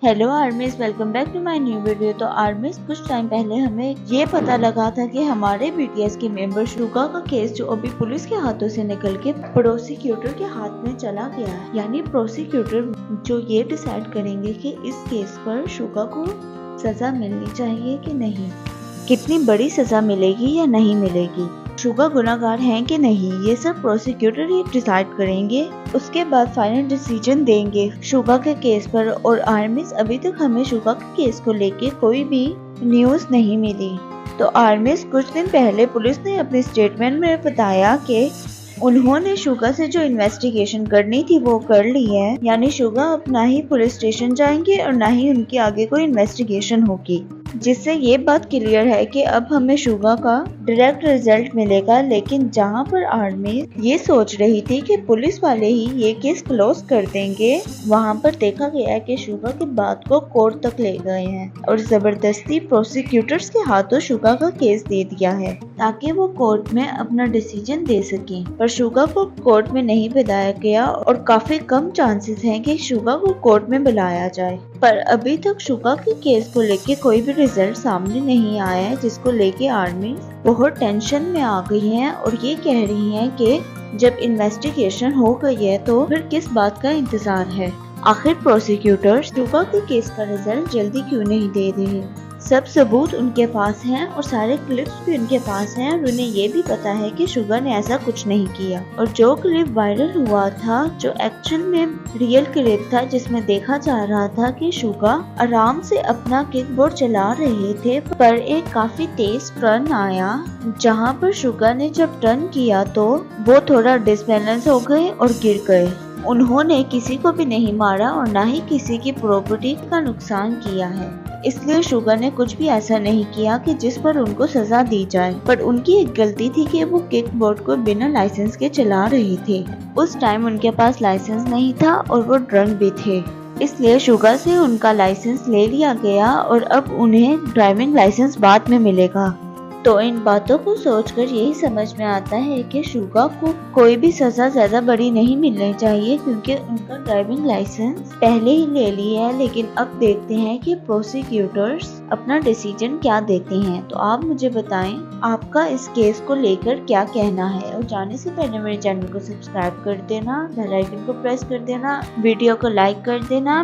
Hello armies, welcome back to my new video. तो armies, कुछ time पहले हमें ये पता लगा था कि हमारे बीटीएस के मेंबर शुगा का केस जो अभी पुलिस के हाथों से निकल के प्रोसिक्यूटर के हाथ में चला गया है। यानी प्रोसिक्यूटर जो ये डिसाइड करेंगे कि इस केस पर शुगा को सजा मिलनी चाहिए कि नहीं, कितनी बड़ी सजा मिलेगी या नहीं मिलेगी, शुगा गुनाहगार हैं कि नहीं, ये सब प्रोसिक्यूटर ही डिसाइड करेंगे। उसके बाद फाइनल डिसीजन देंगे शुगा के केस पर। और आर्मीज, अभी तक हमें शुगा के केस को लेके कोई भी न्यूज नहीं मिली। तो आर्मीज, कुछ दिन पहले पुलिस ने अपने स्टेटमेंट में बताया कि उन्होंने शुगा से जो इन्वेस्टिगेशन करनी थी वो कर ली है। यानी शुगा अब ना ही पुलिस स्टेशन जाएंगे और ना ही उनकी आगे कोई इन्वेस्टिगेशन होगी, जिससे ये बात क्लियर है कि अब हमें शुगा का डायरेक्ट रिजल्ट मिलेगा। लेकिन जहां पर आर्मी ये सोच रही थी कि पुलिस वाले ही ये केस क्लोज कर देंगे, वहां पर देखा गया कि शुगा की बात को कोर्ट तक ले गए हैं और जबरदस्ती प्रोसिक्यूटर्स के हाथों शुगा का केस दे दिया है ताकि वो कोर्ट में अपना डिसीजन दे सके। पर शुगा को कोर्ट में नहीं बुलाया गया और काफी कम चांसेस हैं कि शुगा को कोर्ट में बुलाया जाए। पर अभी तक शुगा के केस को लेके कोई भी रिजल्ट सामने नहीं आया है, जिसको लेके आर्मी बहुत टेंशन में आ गई है और ये कह रही है कि जब इन्वेस्टिगेशन हो गई है तो फिर किस बात का इंतजार है। आखिर प्रोसिक्यूटर शुगा के केस का रिजल्ट जल्दी क्यों नहीं दे रहे। सब सबूत उनके पास हैं और सारे क्लिप्स भी उनके पास हैं और उन्हें ये भी पता है कि शुगा ने ऐसा कुछ नहीं किया। और जो क्लिप वायरल हुआ था, जो एक्चुअल में रियल क्लिप था, जिसमें देखा जा रहा था कि शुगा आराम से अपना किकबोर्ड चला रहे थे, पर एक काफी तेज टर्न आया जहां पर शुगा ने जब टर्न किया तो वो थोड़ा डिसबैलेंस हो गए और गिर गए। उन्होंने किसी को भी नहीं मारा और ना ही किसी की प्रॉपर्टी का नुकसान किया है, इसलिए शुगा ने कुछ भी ऐसा नहीं किया कि जिस पर उनको सजा दी जाए। पर उनकी एक गलती थी कि वो किकबोर्ड को बिना लाइसेंस के चला रहे थे। उस टाइम उनके पास लाइसेंस नहीं था और वो ड्रंक भी थे, इसलिए शुगा से उनका लाइसेंस ले लिया गया और अब उन्हें ड्राइविंग लाइसेंस बाद में मिलेगा। तो इन बातों को सोचकर यही समझ में आता है कि शुगा को कोई भी सजा ज्यादा बड़ी नहीं मिलनी चाहिए, क्योंकि उनका ड्राइविंग लाइसेंस पहले ही ले लिया है। लेकिन अब देखते हैं कि प्रोसिक्यूटर्स अपना डिसीजन क्या देते हैं। तो आप मुझे बताएं, आपका इस केस को लेकर क्या कहना है। और जाने से पहले मेरे चैनल को सब्सक्राइब कर देना, बेल आइकन को प्रेस कर देना, वीडियो को लाइक कर देना।